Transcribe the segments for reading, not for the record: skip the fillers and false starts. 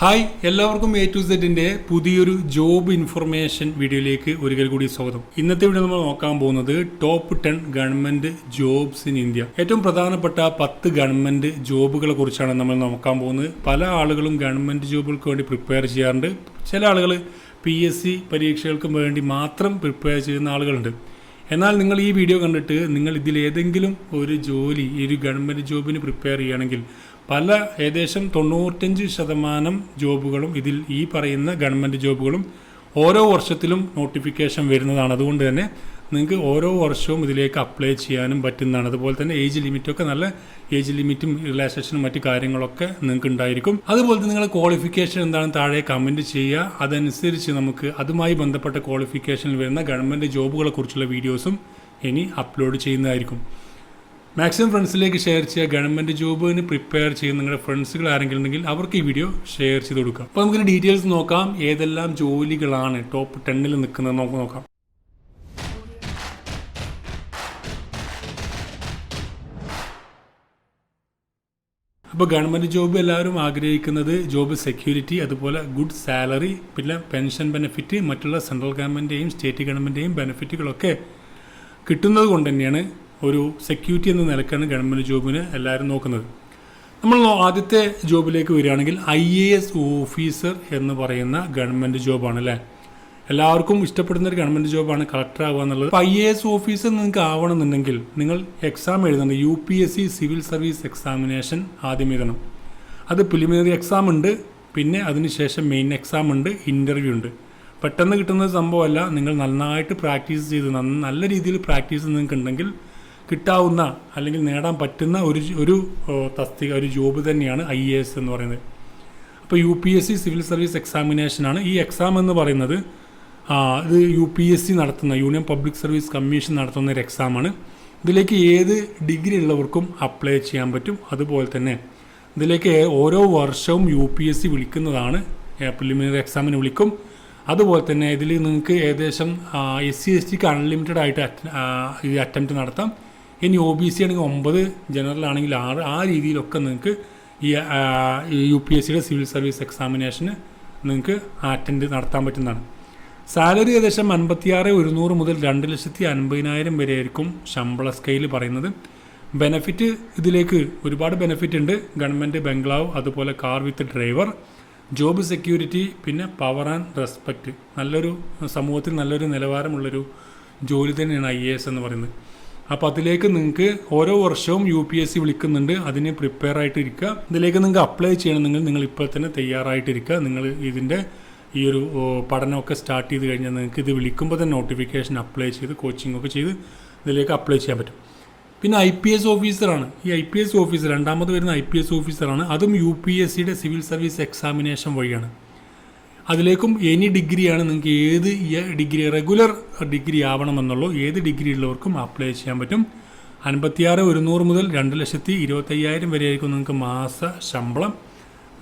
Hi, എല്ലാവർക്കും A to സെഡിന്റെ പുതിയൊരു job information വീഡിയോയിലേക്ക് ഒരിക്കൽ കൂടി സ്വാഗതം. ഇന്നത്തെ വീഡിയോ നമ്മൾ നോക്കാൻ പോകുന്നത് top 10 government jobs in India. ഏറ്റവും പ്രധാനപ്പെട്ട 10 ഗവൺമെന്റ് ജോബുകളെ കുറിച്ചാണ് നമ്മൾ നോക്കാൻ പോകുന്നത്. പല ആളുകളും ഗവൺമെന്റ് ജോബുകൾക്ക് വേണ്ടി പ്രിപ്പയർ ചെയ്യാറുണ്ട്. ചില ആളുകൾ PSC പരീക്ഷകൾക്ക് വേണ്ടി മാത്രം പ്രിപ്പയർ ചെയ്യുന്ന ആളുകളുണ്ട്. എന്നാൽ നിങ്ങൾ ഈ വീഡിയോ കണ്ടിട്ട് നിങ്ങൾ ഇതിലേതെങ്കിലും ഒരു ജോലി, ഈ ഒരു ഗവൺമെൻറ് ജോബിന് പ്രിപ്പയർ ചെയ്യുകയാണെങ്കിൽ ഏകദേശം 95% ജോബുകളും ഈ പറയുന്ന ഗവൺമെൻറ് ജോബുകളും ഓരോ വർഷത്തിലും നോട്ടിഫിക്കേഷൻ വരുന്നതാണ്. അതുകൊണ്ട് തന്നെ നിങ്ങൾക്ക് ഓരോ വർഷവും ഇതിലേക്ക് അപ്ലൈ ചെയ്യാനും പറ്റുന്നതാണ്. അതുപോലെ തന്നെ ഏജ് ലിമിറ്റൊക്കെ നല്ല ഏജ് ലിമിറ്റും റിലാക്സേഷനും മറ്റു കാര്യങ്ങളൊക്കെ നിങ്ങൾക്ക് ഉണ്ടായിരിക്കും. അതുപോലെ തന്നെ നിങ്ങളുടെ ക്വാളിഫിക്കേഷൻ എന്താണ് താഴെ കമൻറ്റ് ചെയ്യുക. അതനുസരിച്ച് നമുക്ക് അതുമായി ബന്ധപ്പെട്ട ക്വാളിഫിക്കേഷനിൽ വരുന്ന ഗവൺമെൻറ് ജോബുകളെ കുറിച്ചുള്ള വീഡിയോസും ഇനി അപ്ലോഡ് ചെയ്യുന്നതായിരിക്കും. മാക്സിമം ഫ്രണ്ട്സിലേക്ക് ഷെയർ ചെയ്യുക. ഗവൺമെൻറ് ജോബിന് പ്രിപ്പയർ ചെയ്യുന്ന നിങ്ങളുടെ ഫ്രണ്ട്സുകൾ ആരെങ്കിലും ഉണ്ടെങ്കിൽ അവർക്ക് ഈ വീഡിയോ ഷെയർ ചെയ്ത് കൊടുക്കാം. അപ്പോൾ നമുക്ക് ഡീറ്റെയിൽസ് നോക്കാം. ഏതെല്ലാം ജോലികളാണ് ടോപ്പ് 10 നിൽക്കുന്നത് നോക്കാം. അപ്പോൾ ഗവൺമെൻറ് ജോബ് എല്ലാവരും ആഗ്രഹിക്കുന്നത് ജോബ് സെക്യൂരിറ്റി, അതുപോലെ ഗുഡ് സാലറി, പിന്നെ പെൻഷൻ ബെനിഫിറ്റ്, മറ്റുള്ള സെൻട്രൽ ഗവൺമെൻറ്റെയും സ്റ്റേറ്റ് ഗവൺമെൻറ്റെയും ബെനിഫിറ്റുകളൊക്കെ കിട്ടുന്നത് കൊണ്ട് തന്നെയാണ് ഒരു സെക്യൂരിറ്റി എന്ന നിലക്കാണ് ഗവൺമെൻറ് ജോബിന് എല്ലാവരും നോക്കുന്നത്. നമ്മൾ ആദ്യത്തെ ജോബിലേക്ക് വരികയാണെങ്കിൽ IAS ഓഫീസർ എന്ന് പറയുന്ന ഗവൺമെൻറ് ജോബാണ് അല്ലേ. എല്ലാവർക്കും ഇഷ്ടപ്പെടുന്ന ഒരു ഗവൺമെൻറ് ജോബാണ് കളക്ടർ ആവുക എന്നുള്ളത്. അപ്പോൾ IAS ഓഫീസർ നിങ്ങൾക്ക് ആവണമെന്നുണ്ടെങ്കിൽ നിങ്ങൾ എക്സാം എഴുതണം. UPSC സിവിൽ സർവീസ് എക്സാമിനേഷൻ ആദ്യം എഴുതണം. അത് പ്രിലിമിനറി എക്സാം ഉണ്ട്, പിന്നെ അതിനുശേഷം മെയിൻ എക്സാം ഉണ്ട്, ഇൻ്റർവ്യൂ ഉണ്ട്. പെട്ടെന്ന് കിട്ടുന്ന സംഭവമല്ല. നിങ്ങൾ നന്നായിട്ട് പ്രാക്ടീസ് ചെയ്ത് നല്ല രീതിയിൽ പ്രാക്ടീസ് നിങ്ങൾക്ക് ഉണ്ടെങ്കിൽ കിട്ടാവുന്ന അല്ലെങ്കിൽ നേടാൻ പറ്റുന്ന ഒരു തസ്തിക, ഒരു ജോബ് തന്നെയാണ് IAS എന്ന് പറയുന്നത്. അപ്പോൾ UPSC സിവിൽ സർവീസ് എക്സാമിനേഷനാണ്. ഈ എക്സാം എന്ന് പറയുന്നത് ഇത് UPSC നടത്തുന്ന യൂണിയൻ പബ്ലിക് സർവീസ് കമ്മീഷൻ നടത്തുന്ന ഒരു എക്സാമാണ്. ഇതിലേക്ക് ഏത് ഡിഗ്രി ഉള്ളവർക്കും അപ്ലൈ ചെയ്യാൻ പറ്റും. അതുപോലെ തന്നെ ഇതിലേക്ക് ഓരോ വർഷവും UPSC വിളിക്കുന്നതാണ്. പ്രിലിമിനറി എക്സാമിന് വിളിക്കും. അതുപോലെ തന്നെ ഇതിൽ നിങ്ങൾക്ക് ഏകദേശം SC STക്ക് അൺലിമിറ്റഡ് ആയിട്ട് ഈ അറ്റംപ്റ്റ് നടത്താം. ഇനി OBC ആണെങ്കിൽ 9, ജനറൽ ആണെങ്കിൽ 6, ആ രീതിയിലൊക്കെ നിങ്ങൾക്ക് ഈ UPSCയുടെ സിവിൽ സർവീസ് എക്സാമിനേഷന് നിങ്ങൾക്ക് അറ്റൻഡ് നടത്താൻ പറ്റുന്നതാണ്. സാലറി ഏകദേശം 56,100 മുതൽ 2,50,000 വരെ ആയിരിക്കും ശമ്പള സ്കെയിൽ പറയുന്നത്. ബെനഫിറ്റ് ഇതിലേക്ക് ഒരുപാട് ബെനഫിറ്റ് ഉണ്ട്. ഗവൺമെൻറ് ബംഗ്ലാവ്, അതുപോലെ കാർ വിത്ത് ഡ്രൈവർ, ജോബ് സെക്യൂരിറ്റി, പിന്നെ പവർ ആൻഡ് റെസ്പെക്റ്റ്. നല്ലൊരു സമൂഹത്തിൽ നല്ലൊരു നിലവാരമുള്ളൊരു ജോലി തന്നെയാണ് IAS എന്ന് പറയുന്നത്. അപ്പോൾ അതിലേക്ക് നിങ്ങൾക്ക് ഓരോ വർഷവും UPSC വിളിക്കുന്നുണ്ട്. അതിന് പ്രിപ്പയർ ആയിട്ടിരിക്കുക. ഇതിലേക്ക് നിങ്ങൾക്ക് അപ്ലൈ ചെയ്യണമെങ്കിൽ നിങ്ങൾ ഇപ്പോൾ തന്നെ തയ്യാറായിട്ടിരിക്കുക. നിങ്ങൾ ഇതിൻ്റെ ഈ ഒരു പഠനമൊക്കെ സ്റ്റാർട്ട് ചെയ്ത് കഴിഞ്ഞാൽ നിങ്ങൾക്ക് ഇത് വിളിക്കുമ്പോൾ തന്നെ നോട്ടിഫിക്കേഷൻ അപ്ലൈ ചെയ്ത് കോച്ചിങ് ഒക്കെ ചെയ്ത് ഇതിലേക്ക് അപ്ലൈ ചെയ്യാൻ പറ്റും. പിന്നെ IPS ഓഫീസറാണ്. ഈ IPS ഓഫീസർ രണ്ടാമത് വരുന്ന IPS ഓഫീസറാണ്. അതും UPSCയുടെ സിവിൽ സർവീസ് എക്സാമിനേഷൻ വഴിയാണ്. അതിലേക്കും എനി ഡിഗ്രിയാണ്. നിങ്ങൾക്ക് ഏത് ഡിഗ്രി, റെഗുലർ ഡിഗ്രി ആവണമെന്നുള്ളൂ. ഏത് ഡിഗ്രി ഉള്ളവർക്കും അപ്ലൈ ചെയ്യാൻ പറ്റും. 56,100 മുതൽ 2,25,000 വരെ ആയിരിക്കും നിങ്ങൾക്ക് മാസ ശമ്പളം.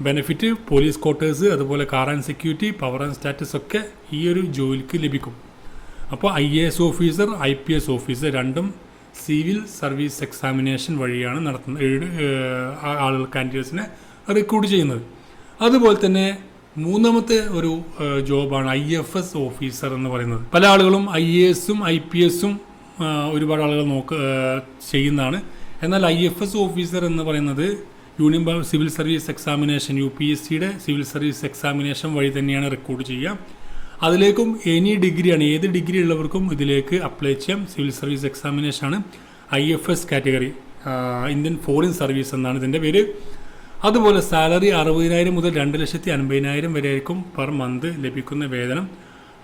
ബെനിഫിറ്റ് പോലീസ് ക്വാർട്ടേഴ്സ്, അതുപോലെ car and security, power and status ഒക്കെ ഈ ഒരു ജോലിക്ക് ലഭിക്കും. അപ്പോൾ IAS ഓഫീസർ, IPS ഓഫീസർ രണ്ടും സിവിൽ സർവീസ് എക്സാമിനേഷൻ വഴിയാണ് ആളുകൾ കാൻഡിഡേറ്റ്സിനെ റിക്രൂട്ട് ചെയ്യുന്നത്. അതുപോലെ തന്നെ മൂന്നാമത്തെ ഒരു ജോബാണ് IFS ഓഫീസർ എന്ന് പറയുന്നത്. പല ആളുകളും IASഉം IPSഉം ഒരുപാട് ആളുകൾ ചെയ്യുന്നതാണ്. എന്നാൽ IFS ഓഫീസർ എന്ന് പറയുന്നത് യൂണിയൻ സിവിൽ സർവീസ് എക്സാമിനേഷൻ, UPSCയുടെ സിവിൽ സർവീസ് എക്സാമിനേഷൻ വഴി തന്നെയാണ് റിക്രൂട്ട് ചെയ്യുക. അതിലേക്കും എനി ഡിഗ്രിയാണ്. ഏത് ഡിഗ്രി ഉള്ളവർക്കും ഇതിലേക്ക് അപ്ലൈ ചെയ്യാം. സിവിൽ സർവീസ് എക്സാമിനേഷനാണ്. IFS category, Indian foreign service എന്നാണ് ഇതിൻ്റെ പേര്. അതുപോലെ സാലറി 60,000 മുതൽ 2,50,000 വരെ ആയിരിക്കും പെർ മന്ത് ലഭിക്കുന്ന വേതനം.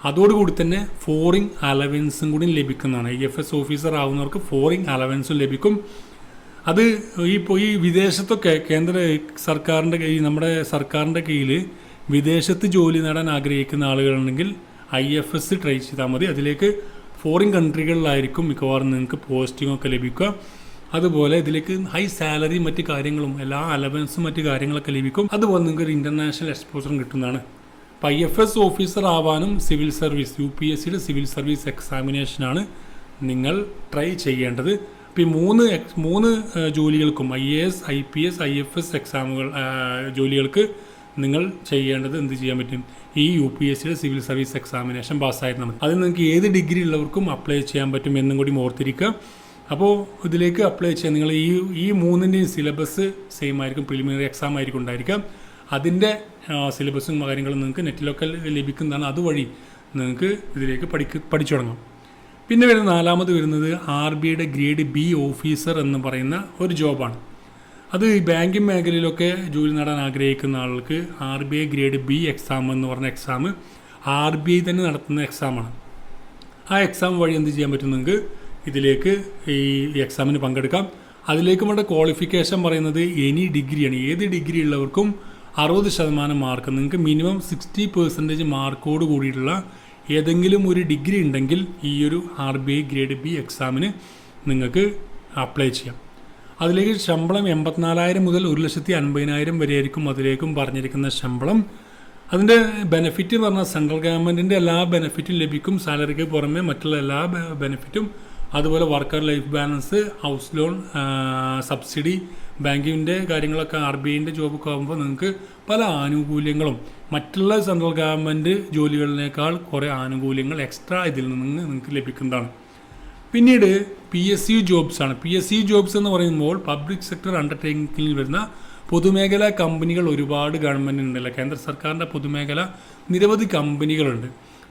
അതോടുകൂടി തന്നെ ഫോറിൻ അലവൻസും കൂടി ലഭിക്കുന്നതാണ്. IFS ഓഫീസർ ആവുന്നവർക്ക് ഫോറിൻ അലവൻസും ലഭിക്കും. അത് ഈ വിദേശത്തൊക്കെ കേന്ദ്ര സർക്കാരിൻ്റെ നമ്മുടെ സർക്കാരിൻ്റെ കീഴിൽ വിദേശത്ത് ജോലി നേടാൻ ആഗ്രഹിക്കുന്ന ആളുകളുണ്ടെങ്കിൽ IFS ട്രൈ ചെയ്താൽ മതി. അതിലേക്ക് ഫോറിൻ കൺട്രികളിലായിരിക്കും മിക്കവാറും നിങ്ങൾക്ക് പോസ്റ്റിങ്ങൊക്കെ ലഭിക്കുക. അതുപോലെ ഇതിലേക്ക് ഹൈ സാലറി, മറ്റ് കാര്യങ്ങളും എല്ലാ അലവൻസും മറ്റ് കാര്യങ്ങളൊക്കെ ലഭിക്കും. അതുപോലെ നിങ്ങൾക്ക് ഒരു ഇൻ്റർനാഷണൽ എക്സ്പോസറും കിട്ടുന്നതാണ്. അപ്പോൾ IFS ഓഫീസർ ആവാനും സിവിൽ സർവീസ് UPSCയുടെ സിവിൽ സർവീസ് എക്സാമിനേഷനാണ് നിങ്ങൾ ട്രൈ ചെയ്യേണ്ടത്. അപ്പോൾ ഈ മൂന്ന് ജോലികൾക്കും IAS, IPS, IFS എക്സാമുകൾ ജോലികൾക്ക് നിങ്ങൾ ചെയ്യേണ്ടത് എന്ത് ചെയ്യാൻ പറ്റും, ഈ UPSCയുടെ സിവിൽ സർവീസ് എക്സാമിനേഷൻ പാസ്സായിരുന്നാൽ മതി. അത് നിങ്ങൾക്ക് ഏത് ഡിഗ്രി ഉള്ളവർക്കും അപ്ലൈ ചെയ്യാൻ പറ്റും എന്നും കൂടി ഓർത്തിരിക്കുക. അപ്പോൾ ഇതിലേക്ക് അപ്ലൈ ചെയ്യാൻ നിങ്ങൾ ഈ മൂന്നിൻ്റെയും സിലബസ് സെയിം ആയിരിക്കും, പ്രിലിമിനറി എക്സാം ആയിരിക്കും ഉണ്ടായിരിക്കാം. അതിൻ്റെ സിലബസും കാര്യങ്ങളും നിങ്ങൾക്ക് നെറ്റിലൊക്കെ ലഭിക്കുന്നതാണ്. അതുവഴി നിങ്ങൾക്ക് ഇതിലേക്ക് പഠിച്ചു തുടങ്ങാം. പിന്നെ നാലാമത് വരുന്നത് RBIയുടെ ഗ്രേഡ് B ഓഫീസർ എന്ന് പറയുന്ന ഒരു ജോബാണ്. അത് ബാങ്കിങ് മേഖലയിലൊക്കെ ജോലി നേടാൻ ആഗ്രഹിക്കുന്ന ആൾക്ക് RBI ഗ്രേഡ് B എക്സാം എന്ന് പറഞ്ഞ എക്സാം RBI തന്നെ നടത്തുന്ന എക്സാമാണ്. ആ എക്സാം വഴി എന്ത് ചെയ്യാൻ പറ്റും, നിങ്ങൾക്ക് ഇതിലേക്ക് ഈ എക്സാമിന് പങ്കെടുക്കാം. അതിലേക്ക് വേണ്ട ക്വാളിഫിക്കേഷൻ പറയുന്നത് എനി ഡിഗ്രിയാണ്. ഏത് ഡിഗ്രി ഉള്ളവർക്കും 60% മാർക്ക്, നിങ്ങൾക്ക് മിനിമം 60% മാർക്കോട് കൂടിയിട്ടുള്ള ഏതെങ്കിലും ഒരു ഡിഗ്രി ഉണ്ടെങ്കിൽ ഈ ഒരു RBI ഗ്രേഡ് B എക്സാമിന് നിങ്ങൾക്ക് അപ്ലൈ ചെയ്യാം. അതിലേക്ക് ശമ്പളം 84,000 മുതൽ 1,50,000 വരെ ആയിരിക്കും അതിലേക്കും പറഞ്ഞിരിക്കുന്ന ശമ്പളം. അതിൻ്റെ ബെനിഫിറ്റ് എന്ന് പറഞ്ഞാൽ സെൻട്രൽ ഗവൺമെൻറ്റിൻ്റെ എല്ലാ ബെനിഫിറ്റും ലഭിക്കും. സാലറിക്ക് പുറമെ മറ്റുള്ള എല്ലാ ബെനിഫിറ്റും, അതുപോലെ worker life balance, house loan subsidy, ബാങ്കിൻ്റെ കാര്യങ്ങളൊക്കെ RBIൻ്റെ ജോബൊക്കെ ആകുമ്പോൾ നിങ്ങൾക്ക് പല ആനുകൂല്യങ്ങളും മറ്റുള്ള സെൻട്രൽ ഗവൺമെൻറ് ജോലികളിനേക്കാൾ കുറേ ആനുകൂല്യങ്ങൾ എക്സ്ട്രാ ഇതിൽ നിന്ന് നിങ്ങൾക്ക് ലഭിക്കുന്നതാണ്. പിന്നീട് PSU ജോബ്സ് ആണ്. PSU ജോബ്സ് എന്ന് പറയുമ്പോൾ പബ്ലിക് സെക്ടർ അണ്ടർടേക്കിങ്ങിൽ വരുന്ന പൊതുമേഖലാ കമ്പനികൾ ഒരുപാട് ഗവൺമെൻറ്റിനുണ്ടല്ലോ. കേന്ദ്ര സർക്കാരിൻ്റെ പൊതുമേഖല നിരവധി കമ്പനികളുണ്ട്.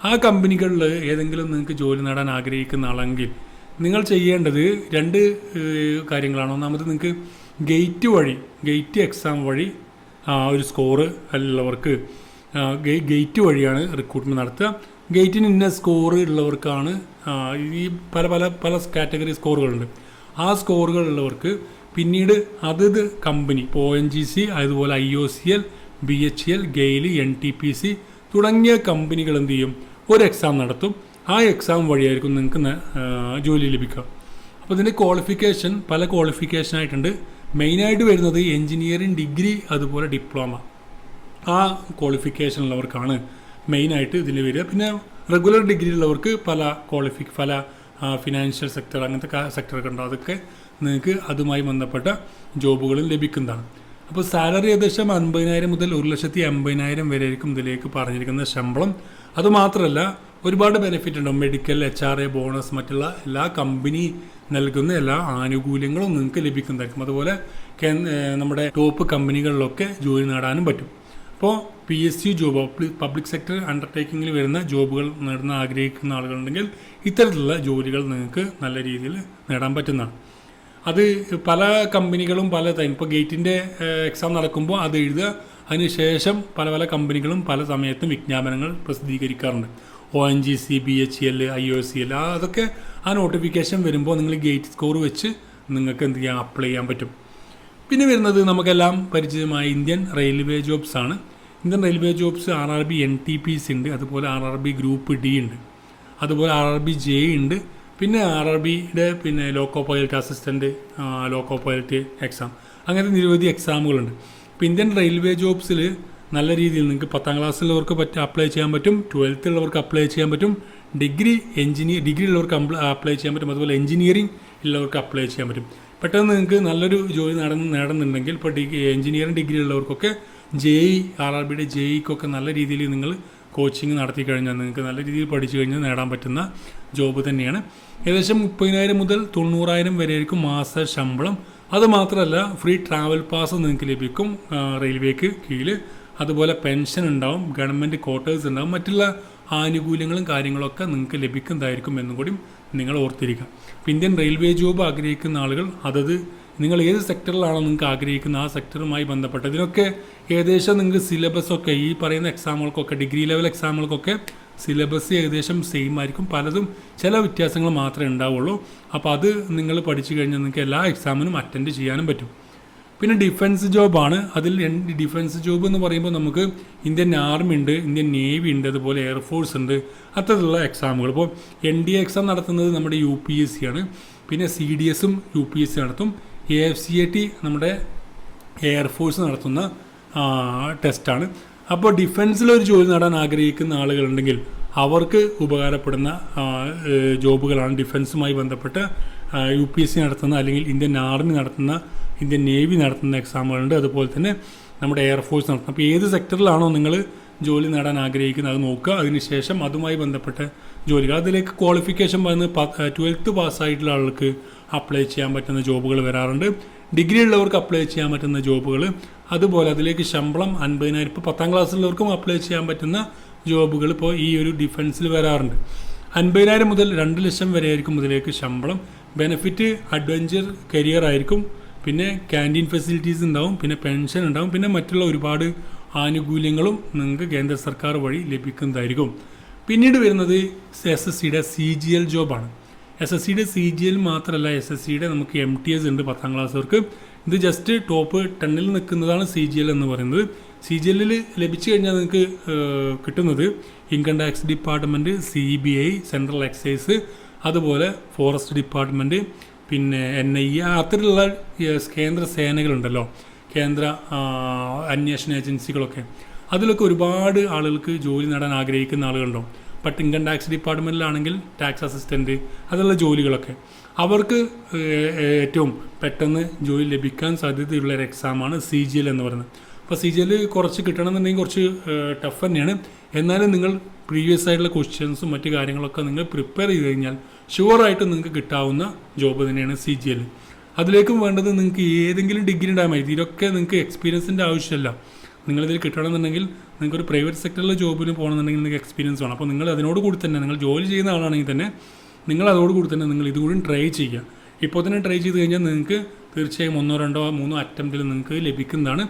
ആ കമ്പനികളിൽ ഏതെങ്കിലും നിങ്ങൾക്ക് ജോലി നേടാൻ ആഗ്രഹിക്കുന്ന ആളെങ്കിൽ നിങ്ങൾ ചെയ്യേണ്ടത് 2 കാര്യങ്ങളാണ്. ഒന്നാമത് നിങ്ങൾക്ക് ഗേറ്റ് എക്സാം വഴി ഒരു സ്കോറ് ഉള്ളവർക്ക് ഗേറ്റ് വഴിയാണ് റിക്രൂട്ട്മെൻറ്റ് നടത്തുക. ഗേറ്റിന് ഇന്ന സ്കോർ ഉള്ളവർക്കാണ് ഈ പല കാറ്റഗറി സ്കോറുകളുണ്ട്. ആ സ്കോറുകൾ ഉള്ളവർക്ക് പിന്നീട് അതത് കമ്പനി ഇപ്പോൾ ONGC, അതുപോലെ IOCL, BHEL, GAIL, NTPC തുടങ്ങിയ കമ്പനികൾ എന്ത് ചെയ്യും, ഒരു എക്സാം നടത്തും. ആ എക്സാം വഴിയായിരിക്കും നിങ്ങൾക്ക് ജോലി ലഭിക്കുക. അപ്പോൾ ഇതിൻ്റെ ക്വാളിഫിക്കേഷൻ പല ക്വാളിഫിക്കേഷനായിട്ടുണ്ട്. മെയിനായിട്ട് വരുന്നത് എൻജിനീയറിംഗ് ഡിഗ്രി, അതുപോലെ ഡിപ്ലോമ. ആ ക്വാളിഫിക്കേഷൻ ഉള്ളവർക്കാണ് മെയിനായിട്ട് ഇതിൽ വരിക. പിന്നെ റെഗുലർ ഡിഗ്രി ഉള്ളവർക്ക് പല ഫിനാൻഷ്യൽ സെക്ടർ അങ്ങനത്തെ സെക്ടറൊക്കെ ഉണ്ടാവും. അതൊക്കെ നിങ്ങൾക്ക് അതുമായി ബന്ധപ്പെട്ട ജോബുകളും ലഭിക്കുന്നതാണ്. അപ്പോൾ സാലറി ഏകദേശം 50,000 മുതൽ 1,50,000 വരെ ആയിരിക്കും ഇതിലേക്ക് പറഞ്ഞിരിക്കുന്ന ശമ്പളം. അതുമാത്രമല്ല ഒരുപാട് ബെനിഫിറ്റ് ഉണ്ടാവും. മെഡിക്കൽ, HRA, ബോണസ്, മറ്റുള്ള എല്ലാ കമ്പനി നൽകുന്ന എല്ലാ ആനുകൂല്യങ്ങളും നിങ്ങൾക്ക് ലഭിക്കുന്നതായിരിക്കും. അതുപോലെ നമ്മുടെ ടോപ്പ് കമ്പനികളിലൊക്കെ ജോലി നേടാനും പറ്റും. അപ്പോൾ PSU ജോബ്, പബ്ലിക് സെക്ടർ അണ്ടർടേക്കിങ്ങിൽ വരുന്ന ജോബുകൾ നേടുന്ന ആഗ്രഹിക്കുന്ന ആളുകളുണ്ടെങ്കിൽ ഇത്തരത്തിലുള്ള ജോലികൾ നിങ്ങൾക്ക് നല്ല രീതിയിൽ നേടാൻ പറ്റുന്നതാണ്. അത് പല കമ്പനികളും പല ടൈം, ഇപ്പോൾ ഗേറ്റിൻ്റെ എക്സാം നടക്കുമ്പോൾ അത് എഴുതുക. അതിനുശേഷം പല കമ്പനികളും പല സമയത്തും വിജ്ഞാപനങ്ങൾ പ്രസിദ്ധീകരിക്കാറുണ്ട്. ONGC, BHEL, IOCL അതൊക്കെ ആ നോട്ടിഫിക്കേഷൻ വരുമ്പോൾ നിങ്ങൾ ഗേറ്റ് സ്കോർ വെച്ച് നിങ്ങൾക്ക് എന്ത് ചെയ്യാം, അപ്ലൈ ചെയ്യാൻ പറ്റും. പിന്നെ വരുന്നത് നമുക്കെല്ലാം പരിചിതമായ ഇന്ത്യൻ റെയിൽവേ ജോബ്സ് ആണ്. Indian railway jobs RRB NTPC ഉണ്ട്, അതുപോലെ RRB ഗ്രൂപ്പ് D ഉണ്ട്, അതുപോലെ RRB J ഉണ്ട്. പിന്നെ RRBയുടെ പിന്നെ loco pilot assistant, loco pilot exam, അങ്ങനത്തെ നിരവധി എക്സാമുകളുണ്ട്. ഇപ്പോൾ ഇന്ത്യൻ റെയിൽവേ ജോബ്സിൽ നല്ല രീതിയിൽ നിങ്ങൾക്ക് 10ാം ക്ലാസ്സിലുള്ളവർക്ക് അപ്ലൈ ചെയ്യാൻ പറ്റും, 12th ഉള്ളവർക്ക് അപ്ലൈ ചെയ്യാൻ പറ്റും, ഡിഗ്രി ഉള്ളവർക്ക് അപ്ലൈ ചെയ്യാൻ പറ്റും, അതുപോലെ എഞ്ചിനീയറിംഗ് ഉള്ളവർക്ക് അപ്ലൈ ചെയ്യാൻ പറ്റും. പെട്ടെന്ന് നിങ്ങൾക്ക് നല്ലൊരു ജോലി നേടുന്നുണ്ടെങ്കിൽ ഇപ്പോൾ എഞ്ചിനീയറിംഗ് ഡിഗ്രി ഉള്ളവർക്കൊക്കെ JEE, RRBയുടെ JEEക്കൊക്കെ നല്ല രീതിയിൽ നിങ്ങൾ കോച്ചിങ് നടത്തി കഴിഞ്ഞാൽ നിങ്ങൾക്ക് നല്ല രീതിയിൽ പഠിച്ചു കഴിഞ്ഞാൽ നേടാൻ പറ്റുന്ന ജോബ് തന്നെയാണ്. ഏകദേശം 30,000 മുതൽ 90,000 വരെ ആയിരിക്കും മാസ ശമ്പളം. അതുമാത്രമല്ല ഫ്രീ ട്രാവൽ പാസ് നിങ്ങൾക്ക് ലഭിക്കും റെയിൽവേക്ക് കീഴിൽ. അതുപോലെ പെൻഷൻ ഉണ്ടാവും, ഗവൺമെൻറ് ക്വാർട്ടേഴ്സ് ഉണ്ടാവും, മറ്റുള്ള ആനുകൂല്യങ്ങളും കാര്യങ്ങളൊക്കെ നിങ്ങൾക്ക് ലഭിക്കുന്നതായിരിക്കും എന്നും കൂടി നിങ്ങൾ ഓർത്തിരിക്കുക. ഇന്ത്യൻ റെയിൽവേ ജോബ് ആഗ്രഹിക്കുന്ന ആളുകൾ അതത് നിങ്ങൾ ഏത് സെക്ടറിലാണോ നിങ്ങൾക്ക് ആഗ്രഹിക്കുന്ന ആ സെക്ടറുമായി ബന്ധപ്പെട്ട് ഇതിനൊക്കെ ഏകദേശം നിങ്ങൾക്ക് സിലബസൊക്കെ ഈ പറയുന്ന എക്സാമുകൾക്കൊക്കെ ഡിഗ്രി ലെവൽ എക്സാമുകൾക്കൊക്കെ സിലബസ് ഏകദേശം സെയിം ആയിരിക്കും. പലതും ചില വ്യത്യാസങ്ങൾ മാത്രമേ ഉണ്ടാവുള്ളൂ. അപ്പോൾ അത് നിങ്ങൾ പഠിച്ചു കഴിഞ്ഞാൽ നിങ്ങൾക്ക് എല്ലാ എക്സാമിനും അറ്റൻഡ് ചെയ്യാനും പറ്റും. പിന്നെ ഡിഫൻസ് ജോബാണ്. അതിൽ ഡിഫൻസ് ജോബ് എന്ന് പറയുമ്പോൾ നമുക്ക് ഇന്ത്യൻ ആർമി ഉണ്ട്, ഇന്ത്യൻ നേവി ഉണ്ട്, അതുപോലെ എയർഫോഴ്സ് ഉണ്ട്, അത്തരത്തിലുള്ള എക്സാമുകൾ. ഇപ്പോൾ NDA എക്സാം നടത്തുന്നത് നമ്മുടെ UPSC ആണ്. പിന്നെ CDSഉം UPSC നടത്തും. AFCAT നമ്മുടെ എയർഫോഴ്സ് നടത്തുന്ന ടെസ്റ്റാണ്. അപ്പോൾ ഡിഫൻസിലൊരു ജോലി നേടാൻ ആഗ്രഹിക്കുന്ന ആളുകളുണ്ടെങ്കിൽ അവർക്ക് ഉപകാരപ്പെടുന്ന ജോബുകളാണ് ഡിഫൻസുമായി ബന്ധപ്പെട്ട് UPSC നടത്തുന്ന അല്ലെങ്കിൽ ഇന്ത്യൻ ആർമി നടത്തുന്ന, ഇന്ത്യൻ നേവി നടത്തുന്ന എക്സാമുകളുണ്ട്. അതുപോലെ തന്നെ നമ്മുടെ എയർഫോഴ്സ് നടത്തുന്നത്. അപ്പോൾ ഏത് സെക്ടറിലാണോ നിങ്ങൾ ജോലി നേടാൻ ആഗ്രഹിക്കുന്നത് അത് നോക്കുക. അതിനുശേഷം അതുമായി ബന്ധപ്പെട്ട ജോലികൾ, അതിലേക്ക് ക്വാളിഫിക്കേഷൻ പറയുന്നത് 12th പാസ്സായിട്ടുള്ള ആൾക്ക് അപ്ലൈ ചെയ്യാൻ പറ്റുന്ന ജോബുകൾ വരാറുണ്ട്. ഡിഗ്രി ഉള്ളവർക്ക് അപ്ലൈ ചെയ്യാൻ പറ്റുന്ന ജോബുകൾ, അതുപോലെ അതിലേക്ക് ശമ്പളം 50,000, ഇപ്പോൾ 10ാം ക്ലാസ്സിലുള്ളവർക്കും അപ്ലൈ ചെയ്യാൻ പറ്റുന്ന ജോബുകൾ ഇപ്പോൾ ഈ ഒരു ഡിഫൻസിൽ വരാറുണ്ട്. 50,000 മുതൽ 2 ലക്ഷം വരെ ആയിരിക്കും ഇതിലേക്ക് ശമ്പളം. ബെനിഫിറ്റ് അഡ്വഞ്ചർ കരിയർ ആയിരിക്കും, പിന്നെ ക്യാൻറ്റീൻ ഫെസിലിറ്റീസ് ഉണ്ടാവും, പിന്നെ പെൻഷൻ ഉണ്ടാവും, പിന്നെ മറ്റുള്ള ഒരുപാട് ആനുകൂല്യങ്ങളും നിങ്ങൾക്ക് കേന്ദ്ര സർക്കാർ വഴി ലഭിക്കുന്നതായിരിക്കും. പിന്നീട് വരുന്നത് SSCയുടെ CGL ജോബാണ്. SSCയുടെ CGL മാത്രമല്ല, SSCയുടെ നമുക്ക് MTS ഉണ്ട് 10ാം ക്ലാസ്സുകാർക്ക്. ഇത് ജസ്റ്റ് ടോപ്പ് 10ൽ നിൽക്കുന്നതാണ് CGL എന്ന് പറയുന്നത്. CGLൽ ലഭിച്ചു കഴിഞ്ഞാൽ നിങ്ങൾക്ക് കിട്ടുന്നത് income tax department, CBI, central excise, അതുപോലെ ഫോറസ്റ്റ് ഡിപ്പാർട്ട്മെൻറ്റ്, പിന്നെ NIA, അത്തരത്തിലുള്ള കേന്ദ്ര സേനകളുണ്ടല്ലോ, കേന്ദ്ര അന്വേഷണ ഏജൻസികളൊക്കെ, അതിലൊക്കെ ഒരുപാട് ആളുകൾക്ക് ജോലി നേടാൻ ആഗ്രഹിക്കുന്ന ആളുകളുണ്ടാവും. ബട്ട് ഇൻകം ടാക്സ് ഡിപ്പാർട്ട്മെൻറ്റിലാണെങ്കിൽ ടാക്സ് അസിസ്റ്റൻറ്റ്, അതുള്ള ജോലികളൊക്കെ അവർക്ക് ഏറ്റവും പെട്ടെന്ന് ജോലി ലഭിക്കാൻ സാധ്യതയുള്ള ഒരു എക്സാമാണ് CGL എന്ന് പറയുന്നത്. അപ്പോൾ CGL കുറച്ച് കിട്ടണമെന്നുണ്ടെങ്കിൽ കുറച്ച് ടഫ് തന്നെയാണ്. എന്നാലും നിങ്ങൾ പ്രീവിയസ് ആയിട്ടുള്ള ക്വസ്റ്റ്യൻസും മറ്റു കാര്യങ്ങളൊക്കെ നിങ്ങൾ പ്രിപ്പയർ ചെയ്ത് കഴിഞ്ഞാൽ ഷുവറായിട്ട് നിങ്ങൾക്ക് കിട്ടാവുന്ന ജോബ് തന്നെയാണ് CGL. അതിലേക്കും വേണ്ടത് നിങ്ങൾക്ക് ഏതെങ്കിലും ഡിഗ്രി ഉണ്ടായാൽ മതി. ഇതിലൊക്കെ നിങ്ങൾക്ക് എക്സ്പീരിയൻസിൻ്റെ ആവശ്യമില്ല. നിങ്ങളിതിൽ കിട്ടണമെന്നുണ്ടെങ്കിൽ നിങ്ങൾക്കൊരു പ്രൈവറ്റ് സെക്ടറിലെ ജോബിന് പോകണമെന്നുണ്ടെങ്കിൽ നിങ്ങൾക്ക് എക്സ്പീരിയൻസ് വേണം. അപ്പോൾ നിങ്ങൾ അതിനോട് കൂടി തന്നെ, നിങ്ങൾ ജോലി ചെയ്യുന്ന ആളാണെങ്കിൽ തന്നെ നിങ്ങൾ അതോട് കൂടി തന്നെ നിങ്ങൾ ഇതുകൂടി ട്രൈ ചെയ്യുക. ഇപ്പോൾ തന്നെ ട്രൈ ചെയ്ത് കഴിഞ്ഞാൽ നിങ്ങൾക്ക് തീർച്ചയായും 1, 2, 3 അറ്റംപ്റ്റിൽ നിങ്ങൾക്ക് ലഭിക്കുന്നതാണ്.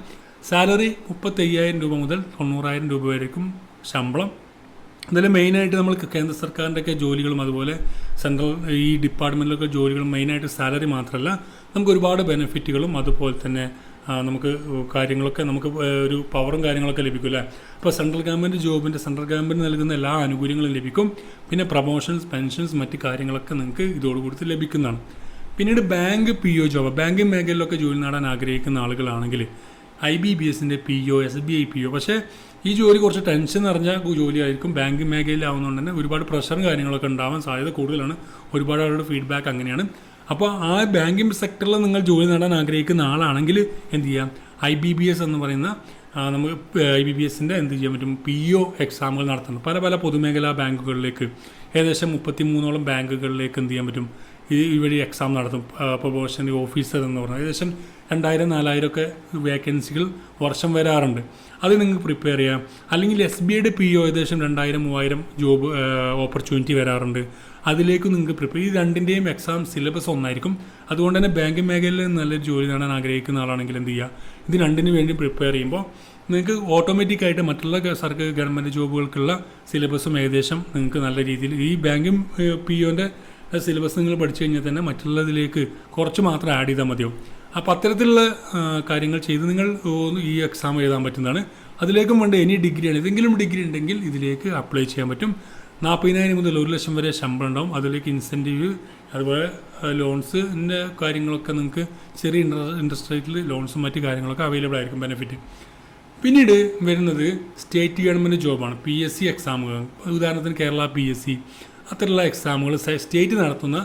സാലറി 35,000 രൂപ മുതൽ 90,000 രൂപ വരേക്കും ശമ്പളം. അതിൽ മെയിനായിട്ട് നമ്മൾ കേന്ദ്ര സർക്കാരിൻ്റെയൊക്കെ ജോലികളും അതുപോലെ സെൻട്രൽ ഈ ഡിപ്പാർട്ട്മെൻറ്റിലൊക്കെ ജോലികളും മെയിനായിട്ട് സാലറി മാത്രമല്ല, നമുക്ക് ഒരുപാട് ബെനിഫിറ്റുകളും അതുപോലെ തന്നെ നമുക്ക് കാര്യങ്ങളൊക്കെ, നമുക്ക് ഒരു പവറും കാര്യങ്ങളൊക്കെ ലഭിക്കും അല്ലേ. ഇപ്പോൾ സെൻട്രൽ ഗവൺമെൻറ് നൽകുന്ന എല്ലാ ആനുകൂല്യങ്ങളും ലഭിക്കും. പിന്നെ പ്രൊമോഷൻസ്, പെൻഷൻസ്, മറ്റ് കാര്യങ്ങളൊക്കെ നിങ്ങൾക്ക് ഇതോടുകൂടി ലഭിക്കുന്നതാണ്. പിന്നീട് ബാങ്ക് PO ജോബ്, ബാങ്കിങ് മേഖലയിലൊക്കെ ജോലി നേടാൻ ആഗ്രഹിക്കുന്ന ആളുകളാണെങ്കിൽ IBPSൻ്റെ PO, SBI PO. പക്ഷേ ഈ ജോലി കുറച്ച് ടെൻഷൻ നിറഞ്ഞ ജോലിയായിരിക്കും. ബാങ്കിങ് മേഖലയിലാവുന്നതുകൊണ്ട് തന്നെ ഒരുപാട് പ്രഷറും കാര്യങ്ങളൊക്കെ ഉണ്ടാവാൻ സാധ്യത കൂടുതലാണ്. ഒരുപാട് ആളുടെ ഫീഡ്ബാക്ക് അങ്ങനെയാണ്. അപ്പോൾ ആ ബാങ്കിങ് സെക്ടറിൽ നിങ്ങൾ ജോലി നേടാൻ ആഗ്രഹിക്കുന്ന ആളാണെങ്കിൽ എന്ത് ചെയ്യാം, IBPS എന്ന് പറയുന്ന നമുക്ക് IBPSൻ്റെ എന്ത് ചെയ്യാൻ പറ്റും, PO എക്സാമുകൾ നടത്തുന്നു. പല പൊതുമേഖലാ ബാങ്കുകളിലേക്ക് ഏകദേശം 33ഓളം ബാങ്കുകളിലേക്ക് എന്ത് ചെയ്യാൻ പറ്റും, ഈ വഴി എക്സാം നടത്തും. പ്രൊബേഷണറി ഓഫീസർ എന്ന് പറഞ്ഞാൽ ഏകദേശം 2,000-4,000 ഒക്കെ വേക്കൻസികൾ വർഷം വരാറുണ്ട്. അത് നിങ്ങൾക്ക് പ്രിപ്പയർ ചെയ്യാം. അല്ലെങ്കിൽ SBIയുടെ PO ഏകദേശം 2,000-3,000 ജോബ് ഓപ്പർച്യൂണിറ്റി വരാറുണ്ട്. അതിലേക്ക് നിങ്ങൾക്ക് പ്രിപ്പയർ, ഈ രണ്ടിൻ്റെയും എക്സാം സിലബസ് ഒന്നായിരിക്കും. അതുകൊണ്ട് തന്നെ ബാങ്കിങ് മേഖലയിൽ നല്ലൊരു ജോലി നേടാൻ ആഗ്രഹിക്കുന്ന ആളാണെങ്കിൽ എന്ത് ചെയ്യുക, ഇത് രണ്ടിന് വേണ്ടി പ്രിപ്പയർ ചെയ്യുമ്പോൾ നിങ്ങൾക്ക് ഓട്ടോമാറ്റിക്കായിട്ട് മറ്റുള്ള സർക്കാർ ഗവൺമെൻറ് ജോബുകൾക്കുള്ള സിലബസും ഏകദേശം നിങ്ങൾക്ക് നല്ല രീതിയിൽ, ഈ ബാങ്കിങ് POൻ്റെ സിലബസ് നിങ്ങൾ പഠിച്ചു കഴിഞ്ഞാൽ തന്നെ മറ്റുള്ളതിലേക്ക് കുറച്ച് മാത്രം ആഡ് ചെയ്താൽ മതിയാവും. അപ്പോൾ അത്തരത്തിലുള്ള കാര്യങ്ങൾ ചെയ്ത് നിങ്ങൾ ഈ എക്സാം എഴുതാൻ പറ്റുന്നതാണ്. അതിലേക്കും വേണ്ട എനി ഡിഗ്രിയാണ്, ഏതെങ്കിലും ഡിഗ്രി ഉണ്ടെങ്കിൽ ഇതിലേക്ക് അപ്ലൈ ചെയ്യാൻ പറ്റും. 40,000 മുതൽ 1 ലക്ഷം വരെ ശമ്പളം ഉണ്ടാവും. അതിലേക്ക് ഇൻസെൻറ്റീവ്, അതുപോലെ ലോൺസിൻ്റെ കാര്യങ്ങളൊക്കെ നിങ്ങൾക്ക് ചെറിയ ഇൻട്രസ്റ്റ് റേറ്റിൽ ലോൺസും മറ്റു കാര്യങ്ങളൊക്കെ അവൈലബിൾ ആയിരിക്കും, ബെനിഫിറ്റ്. പിന്നീട് വരുന്നത് സ്റ്റേറ്റ് ഗവൺമെൻറ് ജോബാണ്. PSC എക്സാമുകൾ, ഉദാഹരണത്തിന് കേരള PSC, അത്തരമുള്ള എക്സാമുകൾ സ്റ്റേറ്റ് നടത്തുന്ന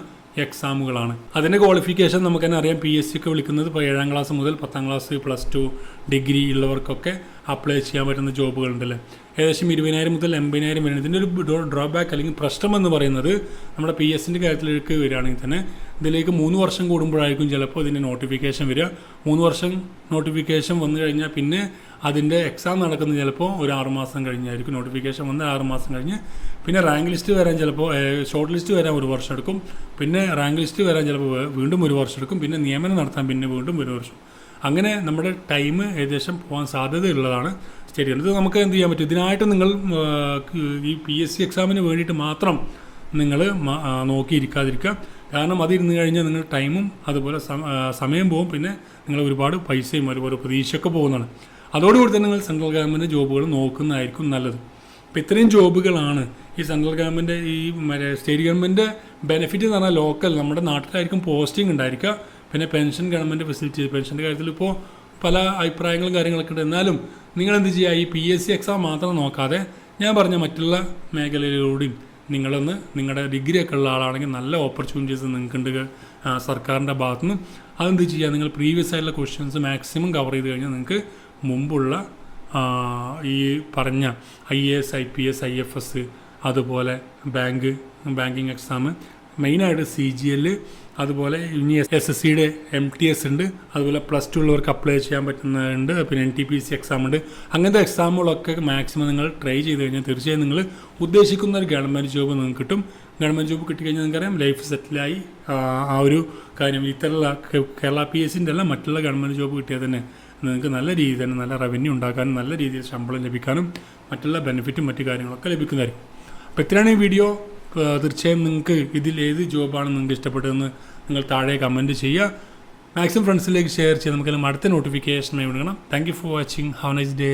എക്സാമുകളാണ്. അതിൻ്റെ ക്വാളിഫിക്കേഷൻ നമുക്ക് തന്നെ അറിയാം. PSC ഒക്കെ വിളിക്കുന്നത് ഇപ്പോൾ 7ാം ക്ലാസ് മുതൽ 10ാം ക്ലാസ്, +2 ഡിഗ്രി ഉള്ളവർക്കൊക്കെ അപ്ലൈ ചെയ്യാൻ പറ്റുന്ന ജോബുകളുണ്ടല്ലേ. ഏകദേശം 20,000 മുതൽ 80,000 വരെ. ഇതിൻ്റെ ഒരു ഡ്രോബാക്ക് അല്ലെങ്കിൽ പ്രശ്നം എന്ന് പറയുന്നത് നമ്മുടെ PSCൻ്റെ കാര്യത്തിലേക്ക് വരികയാണെങ്കിൽ തന്നെ ഇതിലേക്ക് 3 വർഷം കൂടുമ്പോഴായിരിക്കും ചിലപ്പോൾ ഇതിൻ്റെ നോട്ടിഫിക്കേഷൻ വരിക. 3 വർഷം നോട്ടിഫിക്കേഷൻ വന്നു കഴിഞ്ഞാൽ പിന്നെ അതിൻ്റെ എക്സാം നടക്കുന്നത് ചിലപ്പോൾ ഒരു 6 മാസം കഴിഞ്ഞായിരിക്കും. നോട്ടിഫിക്കേഷൻ വന്ന് 6 മാസം കഴിഞ്ഞ് പിന്നെ റാങ്ക് ലിസ്റ്റ് വരാൻ ചിലപ്പോൾ, ഷോർട്ട് ലിസ്റ്റ് വരാൻ 1 വർഷം എടുക്കും. പിന്നെ റാങ്ക് ലിസ്റ്റ് വരാൻ ചിലപ്പോൾ വീണ്ടും 1 വർഷം എടുക്കും. പിന്നെ നിയമനം നടത്താൻ പിന്നെ വീണ്ടും 1 വർഷം. അങ്ങനെ നമ്മുടെ ടൈം ഏകദേശം പോകാൻ സാധ്യതയുള്ളതാണ് സ്റ്റേറ്റ്. ഇത് നമുക്ക് എന്ത് ചെയ്യാൻ പറ്റും, ഇതിനായിട്ട് നിങ്ങൾ ഈ PSC എക്സാമിന് വേണ്ടിയിട്ട് മാത്രം നിങ്ങൾ നോക്കിയിരിക്കാതിരിക്കുക. കാരണം അതിരുന്ന് കഴിഞ്ഞാൽ നിങ്ങൾ ടൈമും അതുപോലെ സമയം പോകും. പിന്നെ നിങ്ങൾ ഒരുപാട് പൈസയും അതുപോലെ പ്രതീക്ഷയൊക്കെ പോകുന്നതാണ്. അതോടുകൂടി തന്നെ നിങ്ങൾ സെൻട്രൽ ഗവൺമെൻറ് ജോബുകൾ നോക്കുന്നതായിരിക്കും നല്ലത്. അപ്പോൾ ഇത്രയും ജോബുകളാണ് ഈ സെൻട്രൽ ഗവൺമെൻറ്, ഈ സ്റ്റേറ്റ് ഗവൺമെൻറ് ബെനിഫിറ്റ് എന്ന് പറഞ്ഞാൽ ലോക്കൽ നമ്മുടെ നാട്ടിലായിരിക്കും പോസ്റ്റിംഗ് ഉണ്ടായിരിക്കുക. പിന്നെ പെൻഷൻ ഗവൺമെൻറ് ഫെസിലിറ്റി, പെൻഷൻ്റെ കാര്യത്തിൽ ഇപ്പോൾ പല അഭിപ്രായങ്ങളും കാര്യങ്ങളൊക്കെ ഉണ്ട്. എന്നാലും നിങ്ങളെന്ത് ചെയ്യുക, ഈ PSC എക്സാം മാത്രം നോക്കാതെ ഞാൻ പറഞ്ഞ മറ്റുള്ള മേഖലയിലൂടെയും നിങ്ങളൊന്ന്, നിങ്ങളുടെ ഡിഗ്രി ഒക്കെ ഉള്ള ആളാണെങ്കിൽ നല്ല ഓപ്പർച്യൂണിറ്റീസ് നിങ്ങൾക്കുണ്ട് സർക്കാരിൻ്റെ ഭാഗത്തുനിന്ന്. അതെന്ത് ചെയ്യുക, നിങ്ങൾ പ്രീവിയസ് ആയിട്ടുള്ള ക്വസ്റ്റ്യൻസ് മാക്സിമം കവർ ചെയ്ത് കഴിഞ്ഞാൽ നിങ്ങൾക്ക് മുമ്പുള്ള ഈ പറഞ്ഞ IAS IPS IFS അതുപോലെ ബാങ്കിങ് എക്സാം, മെയിനായിട്ട് CGL, അതുപോലെ ഇനി SSCയുടെ MTS ഉണ്ട്, അതുപോലെ +2 ഉള്ളവർക്ക് അപ്ലൈ ചെയ്യാൻ പറ്റുന്നുണ്ട്, പിന്നെ NTPC എക്സാം ഉണ്ട്. അങ്ങനത്തെ എക്സാമുകളൊക്കെ മാക്സിമം നിങ്ങൾ ട്രൈ ചെയ്ത് കഴിഞ്ഞാൽ തീർച്ചയായും നിങ്ങൾ ഉദ്ദേശിക്കുന്ന ഒരു ഗവൺമെൻറ് ജോബ് നിങ്ങൾക്ക് കിട്ടും. ഗവൺമെൻറ് ജോബ് കിട്ടിക്കഴിഞ്ഞാൽ നിങ്ങൾക്കറിയാം ലൈഫ് സെറ്റിലായി. ആ ഒരു കാര്യം ഇത്തരമുള്ള കേരള PSCൻ്റെ അല്ല, മറ്റുള്ള ഗവൺമെൻറ് ജോബ് കിട്ടിയാൽ തന്നെ നിങ്ങൾക്ക് നല്ല രീതിയിൽ തന്നെ നല്ല റവന്യൂ ഉണ്ടാക്കാനും നല്ല രീതിയിൽ ശമ്പളം ലഭിക്കാനും മറ്റുള്ള ബെനിഫിറ്റും മറ്റു കാര്യങ്ങളൊക്കെ ലഭിക്കുന്നതായിരിക്കും. അപ്പോൾ ഇത്രയാണ് ഈ വീഡിയോ. തീർച്ചയായും നിങ്ങൾക്ക് ഇതിൽ ഏത് ജോബാണ് നിങ്ങൾക്ക് ഇഷ്ടപ്പെട്ടതെന്ന് നിങ്ങൾ താഴെ കമൻറ്റ് ചെയ്യുക. മാക്സിമം ഫ്രണ്ട്സിലേക്ക് ഷെയർ ചെയ്യുക. നമുക്കെല്ലാം അടുത്ത നോട്ടിഫിക്കേഷനായി വിടണം. Thank you for watching. Have A nice day.